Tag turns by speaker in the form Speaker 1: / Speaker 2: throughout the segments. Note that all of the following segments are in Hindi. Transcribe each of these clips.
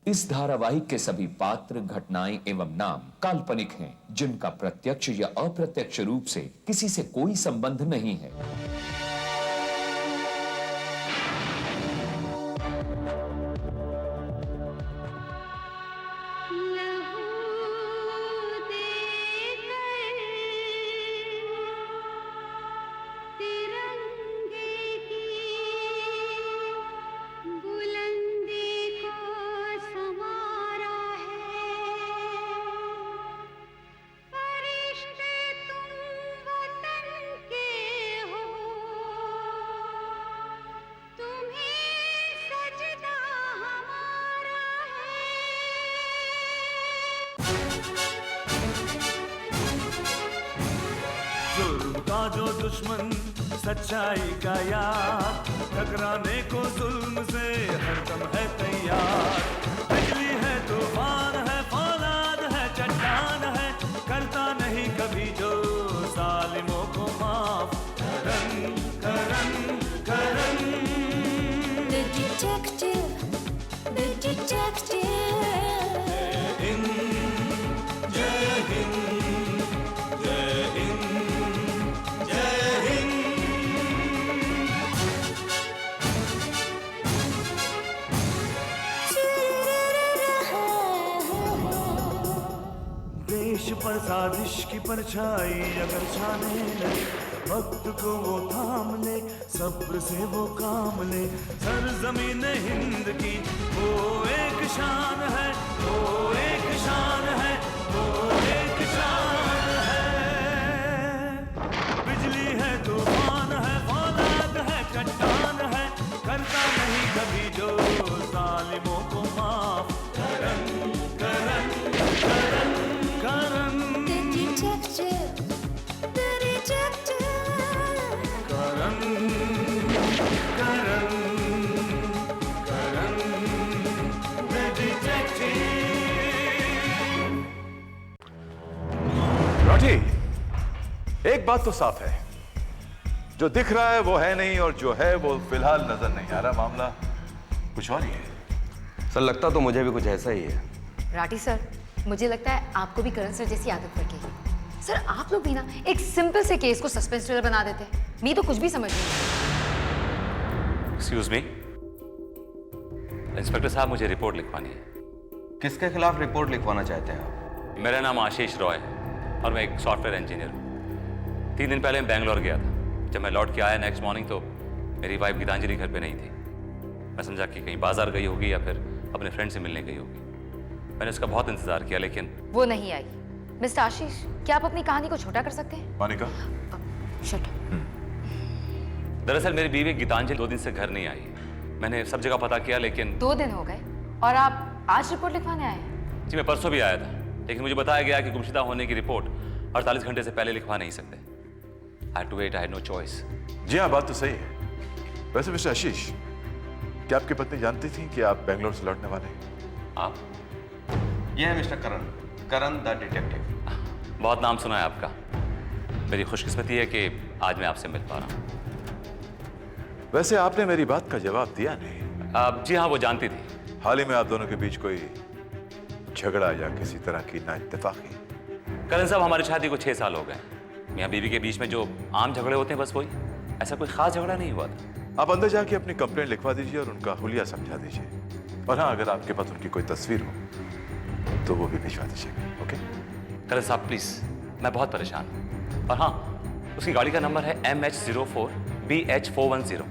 Speaker 1: इस धारावाहिक के सभी पात्र, घटनाएं एवं नाम काल्पनिक हैं, जिनका प्रत्यक्ष या अप्रत्यक्ष रूप से किसी से कोई संबंध नहीं है।
Speaker 2: जुल्म का जो दुश्मन सच्चाई का यार, टकराने को जुल्म से हरदम है तैयार। बिजली है, तूफान है, फौलाद है, चट्टान है, करता नहीं कभी जो जालिमों को माफ। करन करन करन
Speaker 3: The detective, the detective.
Speaker 2: देश पर साजिश की परछाई अगर छाने लगे, वक्त को वो थाम ले, सब्र से वो काम ले। सरजमीन हिंद की वो एक शान है, वो एक शान है, वो एक शान है। बिजली है, तूफान है, फौलाद है, चट्टान है, करता नहीं कभी जो जालिमों को माफ। करन करन करन करन
Speaker 3: The detective, the detective.
Speaker 2: Karan Karan Karan the detective।
Speaker 4: Rathi, एक बात तो साफ है, जो दिख रहा है वो है नहीं, और जो है वो फिलहाल नजर नहीं आ रहा। मामला कुछ और ही है।
Speaker 5: सर लगता तो मुझे भी कुछ ऐसा ही है।
Speaker 6: राठी सर, मुझे लगता है आपको भी करण सर जैसी आदत पड़ गई। सर आप लोग भी ना एक सिंपल से केस को सस्पेंस थ्रिलर बना देते हैं। मैं तो कुछ भी समझ नहीं।
Speaker 7: एक्सक्यूज मी, इंस्पेक्टर साहब, मुझे रिपोर्ट लिखवानी है।
Speaker 5: किसके खिलाफ रिपोर्ट लिखवाना चाहते हैं आप?
Speaker 7: मेरा नाम आशीष रॉय है और मैं एक सॉफ्टवेयर इंजीनियर हूँ। 3 दिन पहले मैं बैंगलोर गया था। जब मैं लौट के आया नेक्स्ट मॉर्निंग तो मेरी वाइफ गीतांजलि घर पे नहीं थी। मैं समझा कि कहीं बाजार गई होगी या फिर अपने फ्रेंड से मिलने गई होगी। मैंने उसका बहुत इंतजार किया लेकिन
Speaker 6: वो नहीं आई। मिस्टर आशीष, क्या आप अपनी कहानी को छोटा कर सकते हैं?
Speaker 4: मानिका,
Speaker 6: शट।
Speaker 7: दरअसल मेरी बीवी गीतांजलि 2 दिन से घर नहीं आई। मैंने सब जगह पता किया लेकिन
Speaker 6: 2 दिन हो गए और आप आज रिपोर्ट लिखवाने आए हैं?
Speaker 7: जी मैं परसों भी आया था, लेकिन मुझे बताया गया कि गुमशुदा होने की रिपोर्ट 48 घंटे से पहले लिखवा नहीं सकते। I had to wait, I had no choice।
Speaker 4: जी हाँ, बात तो सही है। वैसे मिस्टर आशीष, क्या आपकी पत्नी जानती थी कि आप बेंगलोर से लौटने वाले हैं?
Speaker 7: आप?
Speaker 5: यह है mister Karan, Karan the detective.
Speaker 7: बहुत नाम सुना है आपका। मेरी खुशकिस्मती है कि आज मैं आपसे मिल पा रहा हूँ।
Speaker 4: वैसे आपने मेरी बात का जवाब दिया नहीं।
Speaker 7: जी हाँ, वो जानती थी।
Speaker 4: हाल ही में आप दोनों के बीच कोई झगड़ा या किसी तरह की नाइत्तेफाकी?
Speaker 7: करण साहब, हमारी शादी को 6 साल हो गए। मियाँ बीवी के बीच में जो आम झगड़े होते हैं बस वही, ऐसा कोई खास झगड़ा नहीं हुआ था।
Speaker 4: आप अंदर जाके अपनी कंप्लेंट लिखवा दीजिए और उनका हुलिया समझा दीजिए। और हाँ, अगर आपके पास उनकी कोई तस्वीर हो तो वो भी भिजवा दीजिएगा। ओके?
Speaker 7: करण साहब प्लीज, मैं बहुत परेशान हूँ। और हाँ, उसकी गाड़ी का नंबर है MH04BH410।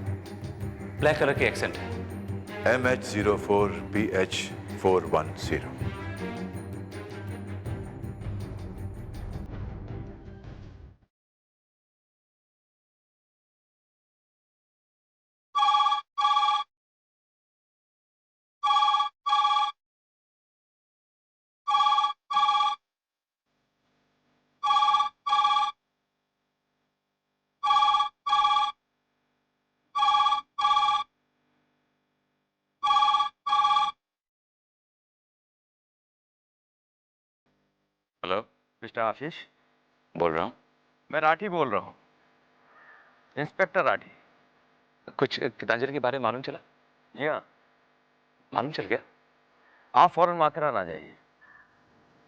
Speaker 7: ब्लैक कलर की एक्सेंट है।
Speaker 4: MH04BH410।
Speaker 7: हेलो,
Speaker 5: मिस्टर आशीष,
Speaker 7: बोल रहा हूँ।
Speaker 5: मैं राठी बोल रहा हूँ, इंस्पेक्टर राठी।
Speaker 7: कुछ गीतांजलि के बारे में मालूम चला?
Speaker 5: जी हाँ,
Speaker 7: मालूम चल गया?
Speaker 5: आप फौरन माथेरान आ जाइए,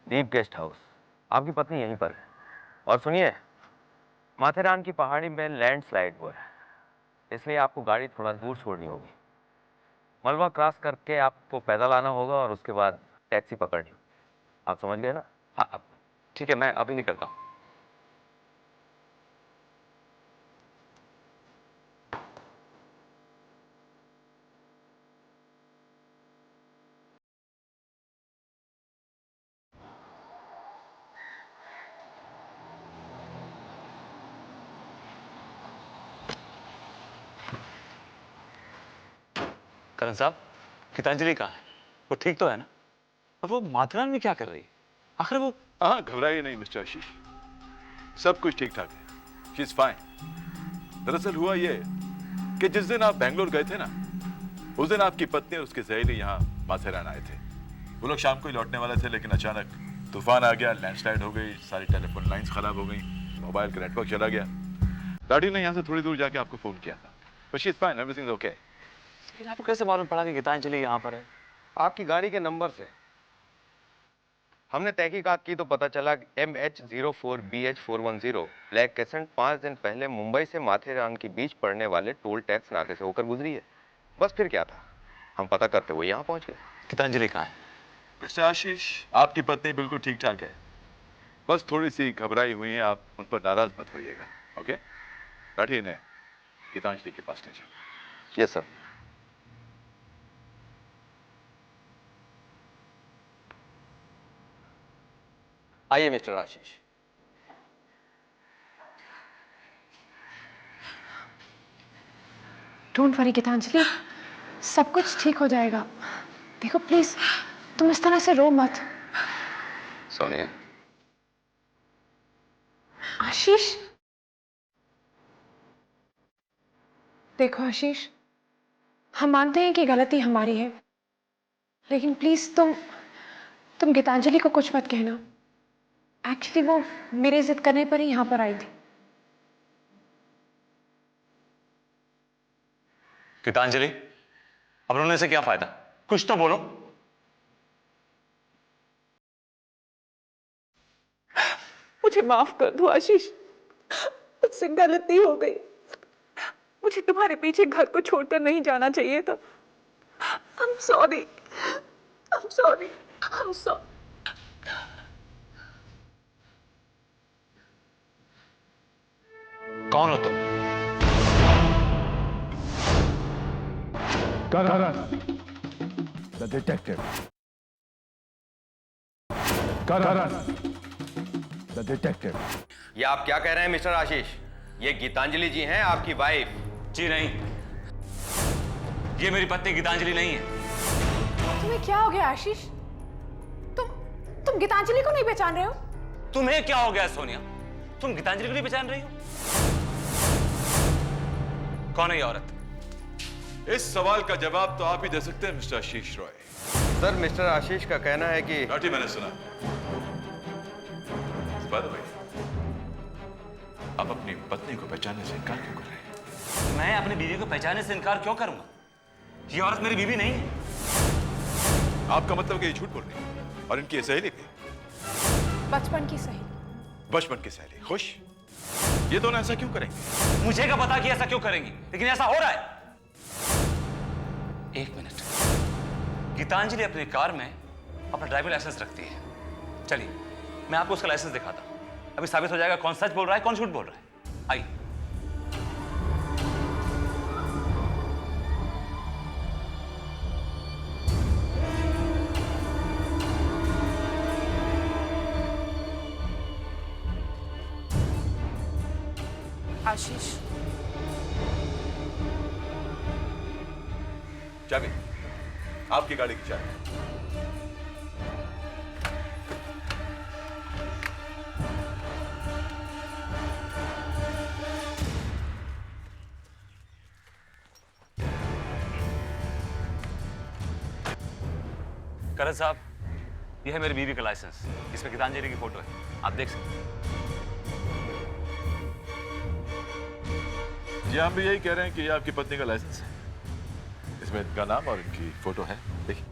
Speaker 5: दीप गेस्ट हाउस। आपकी पत्नी यहीं पर है। और सुनिए, माथेरान की पहाड़ी में लैंडस्लाइड हुआ है, इसलिए आपको गाड़ी थोड़ा दूर छोड़नी होगी। मलबा क्रॉस करके आपको पैदल आना होगा और उसके बाद टैक्सी पकड़नी। आप समझ गए ना?
Speaker 7: हाँ ठीक है, मैं अभी निकलता हूँ। करण साहब, गीतांजलि कहाँ है? वो ठीक तो है ना? और वो माथेरान में क्या कर रही है आखिर? वो
Speaker 4: हाँ, घबराइए नहीं मिस्टर आशीष, सब कुछ ठीक ठाक है। She is fine. दरअसल हुआ ये कि जिस दिन आप बेंगलोर गए थे ना, उस दिन आपकी पत्नी और उसके सहेली यहाँ माथेरान आए थे। वो लोग शाम को ही लौटने वाले थे, लेकिन अचानक तूफान आ गया, लैंडस्लाइड हो गई, सारी टेलीफोन लाइंस खराब हो गई, मोबाइल का नेटवर्क चला गया। लाडी ने यहाँ से थोड़ी दूर जाके आपको फोन किया था। But she is fine, everything is okay.
Speaker 7: लेकिन आपको कैसे मालूम पड़ा कि गीतांजलि यहाँ पर है?
Speaker 5: आपकी गाड़ी के नंबर से हमने तहकीकात की तो पता चला MH04BH410 ब्लैक कैसेंट 5 दिन पहले मुंबई से माथेरान के बीच पड़ने वाले टोल टैक्स नाके से होकर गुजरी है। बस फिर क्या था, हम पता करते हुए यहाँ पहुंच गए।
Speaker 7: गीतांजलि कहाँ है?
Speaker 4: मिस्टर आशीष, आपकी पत्नी बिल्कुल ठीक ठाक है, बस थोड़ी सी घबराई हुई है। आप उन पर नाराज मत होइएगा, ओके? लाठी ने गीतांजलि के पास ले जाओ।
Speaker 5: Yes sir. आइए mister Ashish.
Speaker 8: Don't worry Geetanjali, सब कुछ ठीक हो जाएगा। देखो प्लीज, तुम इस तरह से रो मत।
Speaker 5: सोनिया।
Speaker 8: आशीष, देखो आशीष, हम मानते हैं कि गलती हमारी है, लेकिन प्लीज तुम गीतांजलि को कुछ मत कहना। एक्चुअली वो मेरे जिद करने पर ही यहाँ पर आई थी।
Speaker 7: गीतांजलि, अब रोने से क्या फायदा? कुछ तो बोलो।
Speaker 8: मुझे माफ कर दो आशीष, मुझसे गलती हो गई। मुझे तुम्हारे पीछे घर को छोड़कर नहीं जाना चाहिए था। I'm sorry. I'm sorry. I'm sorry.
Speaker 7: कौन हो तुम?
Speaker 9: Karan, the detective. Karan, the detective.
Speaker 5: ये आप क्या कह रहे हैं मिस्टर आशीष? ये गीतांजलि जी हैं, आपकी वाइफ।
Speaker 7: जी नहीं, ये मेरी पत्नी गीतांजलि नहीं है।
Speaker 8: तुम्हें क्या हो गया आशीष? तुम गीतांजलि को नहीं पहचान रहे हो?
Speaker 7: तुम्हें क्या हो गया सोनिया? तुम गीतांजलि को नहीं पहचान रही हो? कौन है ये औरत?
Speaker 4: इस सवाल का जवाब तो आप ही दे सकते हैं मिस्टर आशीष रॉय।
Speaker 5: सर, मिस्टर आशीष का कहना है कि
Speaker 4: लाठी, मैंने सुना। बाय द वे, आप अपनी पत्नी को पहचानने से इनकार क्यों कर रहे हैं?
Speaker 7: मैं अपनी बीवी को पहचानने से इनकार क्यों करूंगा? ये औरत मेरी बीवी नहीं है।
Speaker 4: आपका मतलब कि ये झूठ बोल रही है? और इनकी ये सहेली भी?
Speaker 8: बचपन की सहेली।
Speaker 4: बचपन की सहेली। खुश? ये दोनों ऐसा क्यों करेंगे?
Speaker 7: मुझे क्या पता कि ऐसा क्यों करेंगी, लेकिन ऐसा हो रहा है। एक मिनट, गीतांजलि अपनी कार में अपना ड्राइविंग लाइसेंस रखती है। चलिए, मैं आपको उसका लाइसेंस दिखाता हूं। अभी साबित हो जाएगा कौन सच बोल रहा है, कौन झूठ बोल रहा है। आइए।
Speaker 8: आशीष,
Speaker 4: चाबी, आपकी गाड़ी की चाबी।
Speaker 7: करण साहब, यह है मेरी बीवी का लाइसेंस, इसमें गीतांजलि की फोटो है, आप देख सकते हैं।
Speaker 4: जी, हम भी यही कह रहे हैं कि ये आपकी पत्नी का लाइसेंस है। इसमें इनका नाम और इनकी फोटो है, देखिए।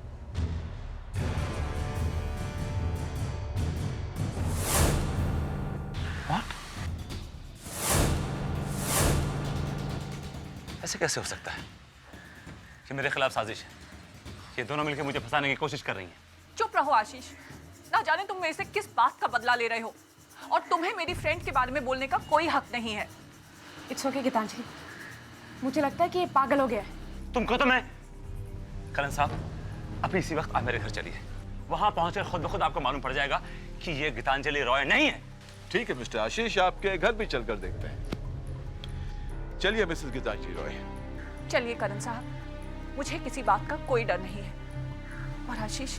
Speaker 7: ऐसे कैसे हो सकता है? ये मेरे खिलाफ साजिश है। ये दोनों मिलकर मुझे फंसाने की कोशिश कर रही हैं।
Speaker 8: चुप रहो आशीष। ना जाने तुम मेरे से किस बात का बदला ले रहे हो, और तुम्हें मेरी फ्रेंड के बारे में बोलने का कोई हक नहीं है।
Speaker 10: इट्स ओके गीतांजलि, मुझे लगता है कि ये पागल हो गया है।
Speaker 7: तुमको तो मैं करण साहब अभी इसी वक्त आप मेरे घर चलिए। वहां पहुंचकर खुद ब खुद आपको मालूम पड़ जाएगा कि ये गीतांजलि रॉय नहीं है।
Speaker 4: ठीक है मिस्टर आशीष, आपके घर भी चलकर देखते हैं। चलिए मिसेस गीतांजलि रॉय।
Speaker 8: चलिए करण साहब, मुझे किसी बात का कोई डर नहीं है। और आशीष,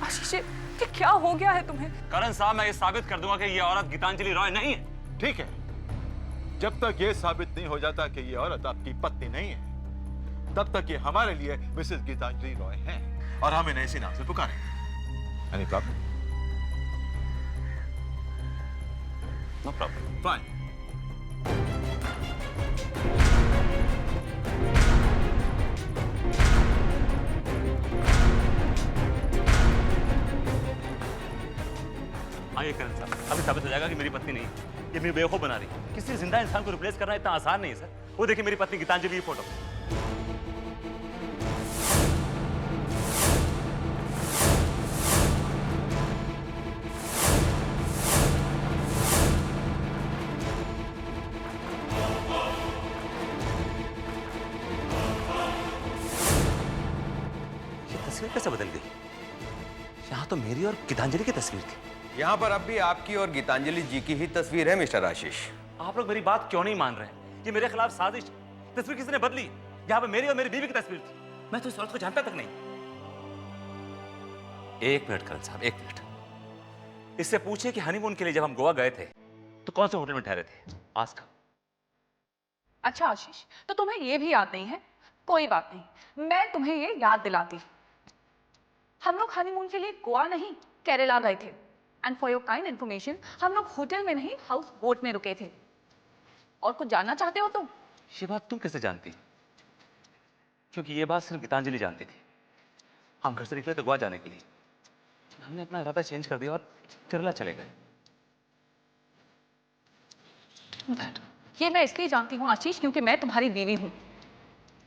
Speaker 8: आशीष ये क्या हो गया है तुम्हें?
Speaker 7: करण साहब, मैं ये साबित कर दूंगा कि ये औरत गीतांजलि रॉय नहीं है।
Speaker 4: ठीक है, जब तक ये साबित नहीं हो जाता कि ये औरत आपकी पत्नी नहीं है, तब तक ये हमारे लिए मिसेस गीतांजलि रॉय हैं और हम इन्हें इसी नाम से पुकारेंगे। Any problem?
Speaker 7: No problem.
Speaker 4: Fine.
Speaker 7: आइए करण साहब, अभी साबित हो जाएगा कि मेरी पत्नी नहीं है। ये मेरी बेवकूफ बना रही है। किसी जिंदा इंसान को रिप्लेस करना इतना आसान नहीं है सर। वो देखिए मेरी पत्नी गीतांजलि की फोटो। ये तस्वीर कैसे बदल गई? यहाँ तो मेरी और गीतांजलि की तस्वीर थी।
Speaker 5: यहाँ पर अब भी आपकी और गीतांजलि जी की ही तस्वीर है मिस्टर आशीष।
Speaker 7: आप लोग मेरी बात क्यों नहीं मान रहे हैं? ये मेरे खिलाफ साजिश। तस्वीर किसने बदली? यहाँ पे मेरी और मेरी बीवी की तस्वीर थी। मैं तो इस औरत को जानता तक नहीं। एक मिनट करण साहब, एक मिनट। इससे पूछिए कि हनीमून के लिए जब हम गोवा गए थे तो कौन से होटल में ठहरे थे? आस्क।
Speaker 8: अच्छा आशीष, तो तुम्हें ये भी याद नहीं है? कोई बात नहीं, मैं तुम्हें ये याद दिलाती। हम लोग हनीमून के लिए गोवा नहीं, केरला गए थे। And for your kind information, हम लोग होटल में नहीं, हाउस बोट में रुके थे। और कुछ जानना चाहते हो तुम?
Speaker 7: ये बात तुम कैसे जानती? क्योंकि ये बात सिर्फ गीतांजलि जानती थी। हम घर से निकले तो गोवा जाने के लिए। हमने अपना इरादा चेंज कर दिया और केरला चले गए।
Speaker 8: ये मैं इसलिए जानती हूँ आशीष, क्योंकि मैं तुम्हारी बीवी हूँ।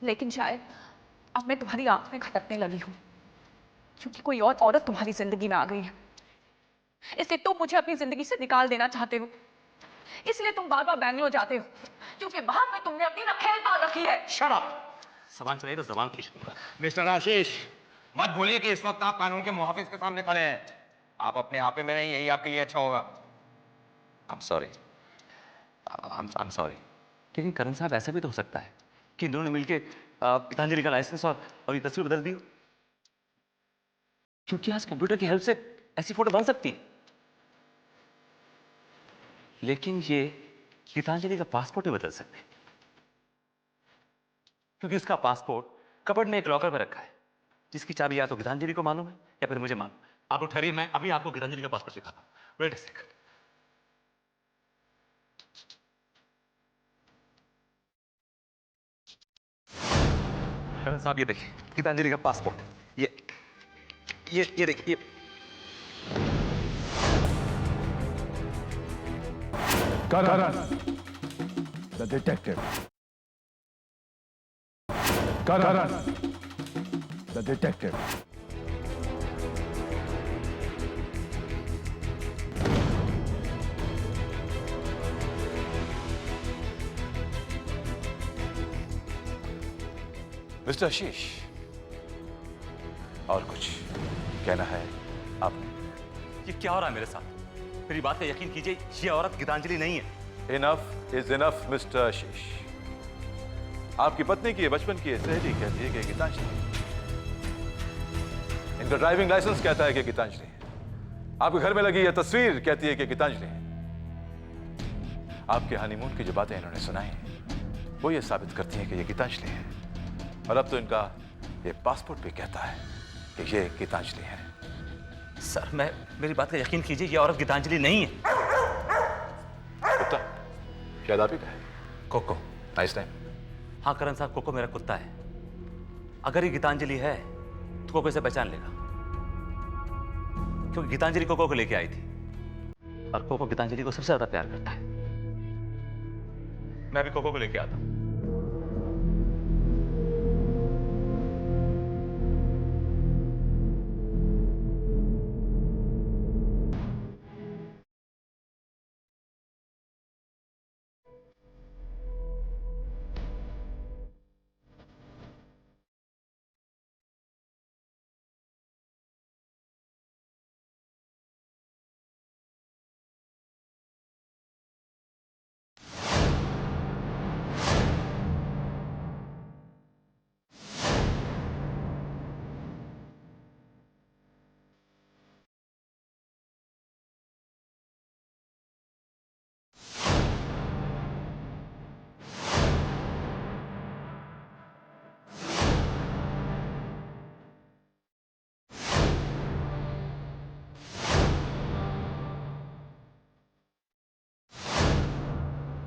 Speaker 8: लेकिन शायद अब मैं तुम्हारी आंख में खटकने लगी हूँ, क्योंकि कोई और औरत तुम्हारी जिंदगी में आ गई है। इसलिए तुम मुझे अपनी जिंदगी से निकाल देना चाहते हो। इसलिए तुम बार बार बैंगलोर जाते हो, क्योंकि वहां पे तुमने अपनी नखेल पाल रखी है।
Speaker 5: Shut up!
Speaker 7: जबान चलाई तो जबान खींच लूंगा।
Speaker 5: मिस्टर आशीष, मत भूलिए कि इस वक्त आप कानून के मुहाफिज के सामने खड़े हैं। आप अपने आप में नहीं, यही आपके लिए अच्छा होगा।
Speaker 7: I'm sorry. I'm sorry. लेकिन करण साहब, ऐसा भी तो हो सकता है कि दोनों मिलके गीतांजलि का लाइसेंस और ये तस्वीर बदल दी हो। क्योंकि आज कंप्यूटर की हेल्प से ऐसी फोटो बन सकती है। लेकिन ये गीतांजलि का पासपोर्ट ही बदल सकते हैं, क्योंकि उसका पासपोर्ट कबर्ड में एक लॉकर में रखा है, जिसकी चाबी या तो गीतांजलि को मालूम है या फिर मुझे मालूम। आप लोग ठहरिए, मैं अभी आपको गीतांजलि का पासपोर्ट दिखाता हूं। Wait a second. साहब, ये देखिए गीतांजलि का पासपोर्ट। ये देखिए।
Speaker 9: Karan, the detective. Karan, the detective.
Speaker 4: Mister Ashish, और कुछ कहना है आपने?
Speaker 7: ये क्या हो रहा है मेरे साथ? मेरी बात का यकीन कीजिए, ये औरत गीतांजलि नहीं है।
Speaker 4: इनफ इज इनफ मिस्टर आशीष। आपकी पत्नी की बचपन की सहेली कहती है कि गीतांजलि, इनका ड्राइविंग लाइसेंस कहता है कि गीतांजलि, आपके घर में लगी यह तस्वीर कहती है कि गीतांजलि। आपके हनीमून की जो बातें इन्होंने सुनाई वो ये साबित करती हैं कि ये गीतांजलि है, और अब तो इनका ये पासपोर्ट भी कहता है कि ये गीतांजलि है।
Speaker 7: सर, मेरी बात का यकीन कीजिए, ये औरत गीतांजलि नहीं है।
Speaker 4: कुत्ता शायद आप ही का है।
Speaker 7: कोको।
Speaker 4: Nice time.
Speaker 7: हाँ करण साहब, कोको मेरा कुत्ता है। अगर ये गीतांजलि है तो कोको इसे पहचान लेगा, क्योंकि गीतांजलि कोको को लेके आई थी और कोको गीतांजलि को सबसे ज्यादा प्यार करता है। मैं भी कोको को लेके आता हूं।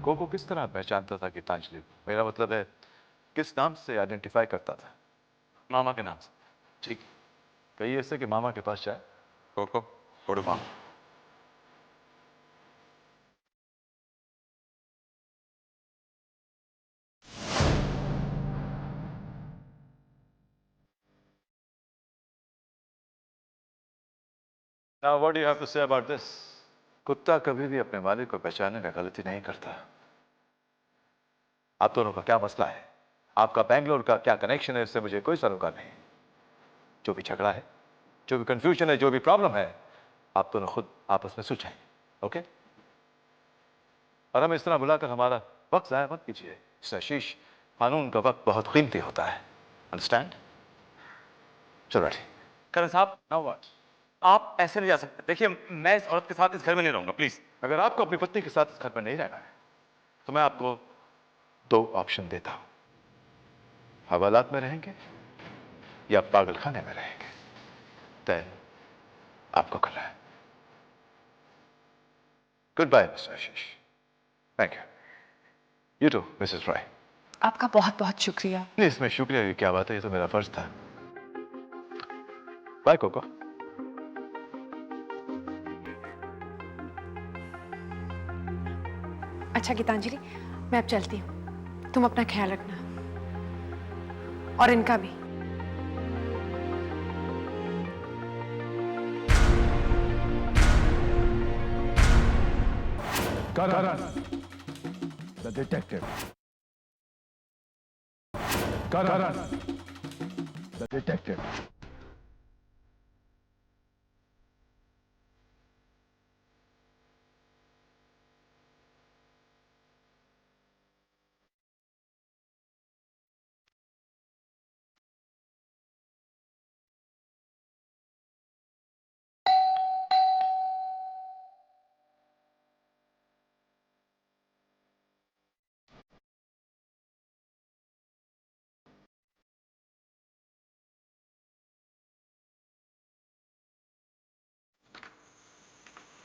Speaker 4: कोको किस तरह पहचानता था गीतांजलि को? मेरा मतलब है किस नाम से आइडेंटिफाई करता था?
Speaker 7: मामा के नाम से।
Speaker 4: ठीक, कहिए ऐसे कि मामा के पास जाए।
Speaker 7: कोको कोडू मामा।
Speaker 4: Now what do you have to say about this? कुत्ता कभी भी अपने मालिक को पहचानने में गलती नहीं करता। आप दोनों का क्या मसला है? आपका बेंगलोर का क्या कनेक्शन है, इससे मुझे कोई सरोकार नहीं। जो भी झगड़ा है, जो भी कंफ्यूजन है, जो भी प्रॉब्लम है, आप दोनों खुद आपस में सुलझाएं, ओके? और हमें इस तरह बुलाकर हमारा वक्त ज़ाया मत कीजिए। मिस्टर आशीष, कानून का वक्त बहुत कीमती होता है, अंडरस्टैंड? चलो ठीक।
Speaker 7: करण साहब,
Speaker 4: नाउ व्हाट?
Speaker 7: आप ऐसे नहीं जा सकते। देखिए, मैं इस औरत के साथ इस घर में नहीं रहूंगा, प्लीज।
Speaker 4: अगर आपको अपनी पत्नी के साथ इस घर में नहीं रहना है तो मैं आपको 2 ऑप्शन देता हूं। हवालात में रहेंगे या पागलखाने में रहेंगे, तय आपको करना है। Good bye mister Ashish. Thank you. You too missus Roy.
Speaker 8: आपका बहुत बहुत शुक्रिया।
Speaker 4: नहीं, इसमें शुक्रिया की क्या बात है, ये तो मेरा फर्ज था। Bye Coco.
Speaker 10: अच्छा गीतांजलि, मैं अब चलती हूँ। तुम अपना ख्याल रखना और इनका भी।
Speaker 9: Karan, the detective. Karan, the detective.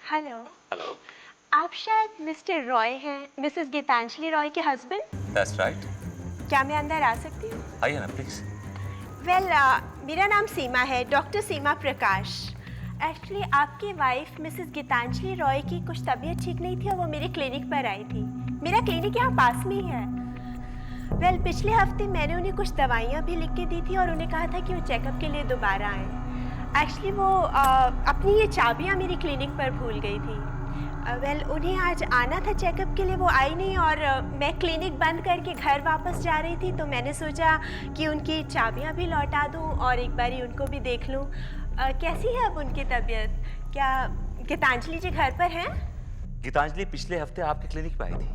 Speaker 11: Hello. Hello. आप शायद मिस्टर रॉय हैं, मिसेस गीतांजलि रॉय के हस्बैंड?
Speaker 7: That's right.
Speaker 11: क्या मैं अंदर आ सकती हूँ?
Speaker 7: आइए ना प्लीज।
Speaker 11: वेल, मेरा नाम सीमा है, डॉक्टर सीमा प्रकाश। एक्चुअली आपकी वाइफ मिसेस गीतांजलि रॉय की कुछ तबीयत ठीक नहीं थी और वो मेरे क्लिनिक पर आई थी। मेरा क्लिनिक यहाँ पास में ही है। वेल, पिछले हफ्ते मैंने उन्हें कुछ दवाइयाँ भी लिख के दी थी और उन्हें कहा था कि वो चेकअप के लिए दोबारा आएँ। एक्चुअली वो अपनी ये चाबियाँ मेरी क्लिनिक पर भूल गई थी। वेल, उन्हें आज आना था चेकअप के लिए, वो आई नहीं और मैं क्लिनिक बंद करके घर वापस जा रही थी, तो मैंने सोचा कि उनकी चाबियाँ भी लौटा दूँ और एक बारी उनको भी देख लूँ। कैसी है अब उनकी तबीयत? क्या गीतांजलि जी घर पर हैं?
Speaker 7: गीतांजलि पिछले हफ्ते आपके क्लिनिक पे आई थी,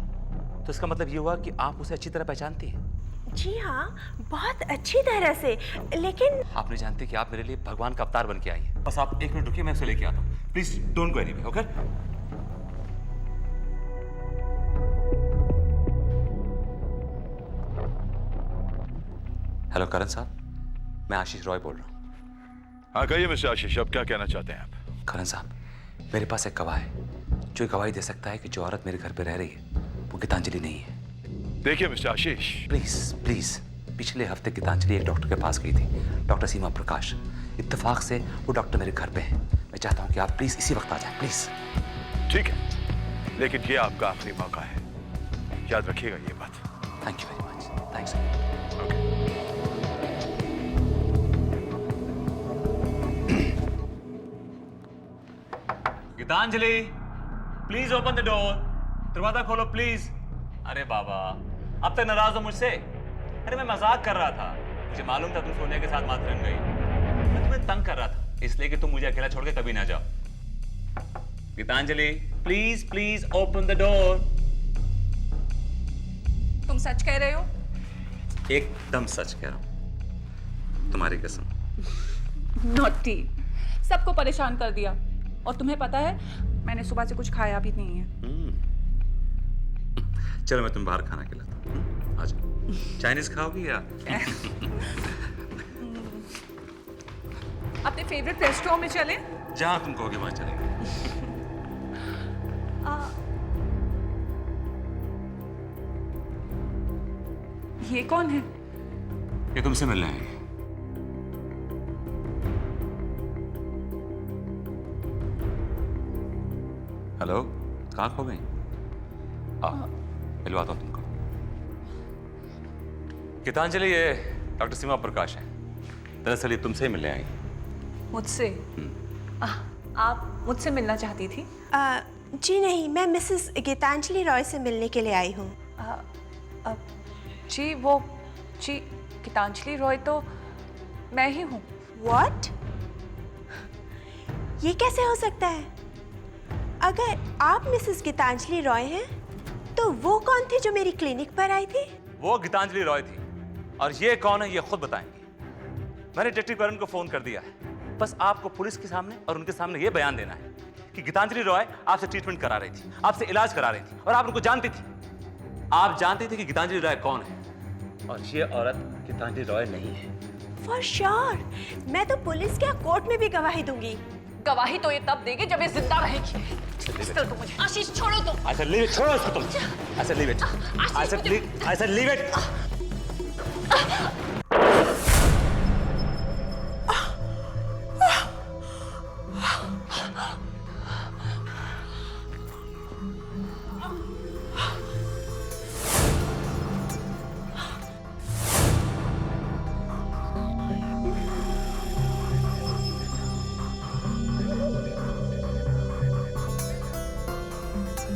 Speaker 7: तो इसका मतलब ये हुआ कि आप उसे अच्छी तरह पहचानती हैं।
Speaker 11: जी हाँ, बहुत अच्छी तरह से। लेकिन
Speaker 7: आप नहीं जानते कि आप मेरे लिए भगवान का अवतार बन के आई हैं। बस आप 1 मिनट रुकिए, मैं उसे लेके आता हूँ। Please don't go anywhere, okay? Hello Karan साहब, मैं आशीष रॉय बोल रहा हूँ।
Speaker 4: हाँ कहिए मिस्टर आशीष, अब क्या कहना चाहते हैं आप?
Speaker 7: करण साहब, मेरे पास एक गवाह है जो गवाही दे सकता है कि जो औरत मेरे घर पे रह रही है वो गीतांजलि नहीं है।
Speaker 4: देखिए मिस्टर आशीष,
Speaker 7: प्लीज प्लीज, पिछले हफ्ते गीतांजलि एक डॉक्टर के पास गई थी, डॉक्टर सीमा प्रकाश। इत्तेफाक से वो डॉक्टर मेरे घर पे है। मैं चाहता हूँ कि आप प्लीज इसी वक्त आ जाएं, प्लीज।
Speaker 4: ठीक है, लेकिन ये आपका आखिरी मौका है, याद रखिएगा ये बात।
Speaker 7: Thank you very much. Thanks. Gitanjali, please open the door. दरवाजा खोलो प्लीज। अरे बाबा, अब तक नाराज हो मुझसे? अरे मैं मजाक कर रहा था, मुझे मालूम था तुम सोनिया के साथ माथेरन गई। मैं तुम्हें तंग कर रहा था इसलिए कि तुम मुझे अकेला छोड़ के कभी ना जाओ। Gitanjali, please please open the door.
Speaker 8: तुम सच कह रहे हो?
Speaker 7: एकदम सच कह रहा हूं, तुम्हारी कसम।
Speaker 8: नॉटी, सबको परेशान कर दिया। और तुम्हें पता है मैंने सुबह से कुछ खाया भी नहीं है।
Speaker 7: चलो मैं तुम बाहर खाना खिलाता हूँ, आ जाओ। चाइनीज खाओगी या?
Speaker 8: अपने फेवरेट रेस्टोरेंट में चलें?
Speaker 7: जहाँ तुम कहोगे वहाँ चलेंगे।
Speaker 8: ये कौन है?
Speaker 7: ये तुमसे मिलने आए हैं। हेलो, कहाँ खो गई? मिलवाता हूँ तुमको। गीतांजलि, ये डॉक्टर सीमा प्रकाश हैं। दरअसल ये तुमसे ही मिलने आई।
Speaker 8: मुझसे? आप मुझसे मिलना चाहती थी?
Speaker 11: जी नहीं, मैं मिसेस गीतांजलि रॉय से मिलने के लिए आई हूँ।
Speaker 8: जी गीतांजलि रॉय तो मैं ही हूँ।
Speaker 11: What? ये कैसे हो सकता है? अगर आप मिसेस गीतांजलि रॉय हैं, तो वो कौन थी जो मेरी क्लिनिक पर आई थी?
Speaker 7: वो गीतांजलि रॉय थी, और ये कौन है ये खुद बताएंगी। मैंने डिटेक्टिव करण को फोन कर दिया है। बस आपको पुलिस के सामने और उनके सामने ये बयान देना है कि गीतांजलि रॉय आपसे ट्रीटमेंट करा रही थी, आपसे इलाज करा रही थी, और आप उनको जानती थी। आप जानते थे कि गीतांजलि रॉय कौन है, और ये औरत गीतांजलि रॉय नहीं है।
Speaker 11: For sure, मैं तो पुलिस क्या कोर्ट में भी गवाही दूंगी।
Speaker 8: गवाही तो ये तब देगी जब ये जिंदा रहेगी। तो मुझे आशीष छोड़ो तुम।
Speaker 7: I said leave it, छोड़ो इसको तुम। I said leave it. I said leave it.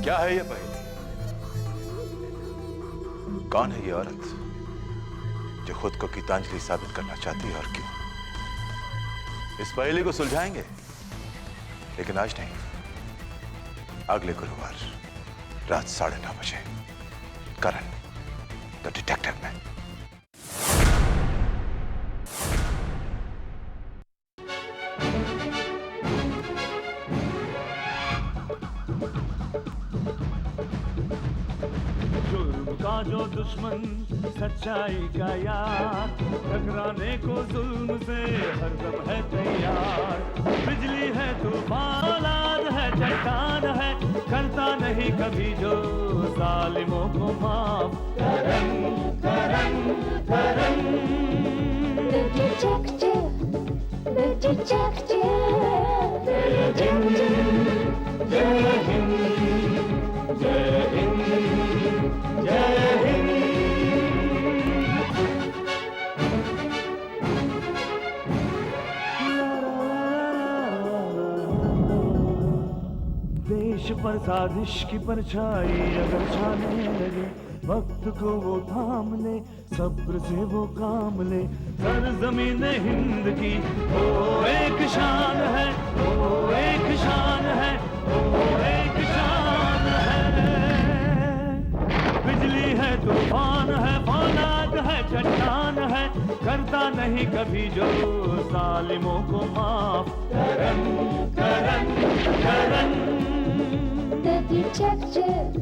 Speaker 4: क्या है ये पहेली? कौन है ये औरत जो खुद को गीतांजलि साबित करना चाहती है, और क्यों? इस पहेली को सुलझाएंगे, लेकिन आज नहीं, अगले गुरुवार रात 9:30 बजे करण द डिटेक्टिव में।
Speaker 2: का जो दुश्मन सच्चाई का यार, टकराने को जुल्म से हरदम है तैयार। बिजली है तूफान, औलाद है चट्टान है, करता नहीं कभी जो जालिमों को माफ। Karan Karan Karan
Speaker 3: The detective, the detective.
Speaker 2: जय हिंद जय हिंद जय हिंद जय हिंद। देश पर साजिश की परछाई अगर छाने लगे, वक्त को वो थाम ले, सब्र से वो काम ले। सरजमीन हिंद की वो एक शान है, वो एक शान है, वो एक शान है। बिजली है तूफान है, फौलाद है चट्टान है, करता नहीं कभी जो जालिमों को माफ। Karan Karan Karan
Speaker 3: The detective,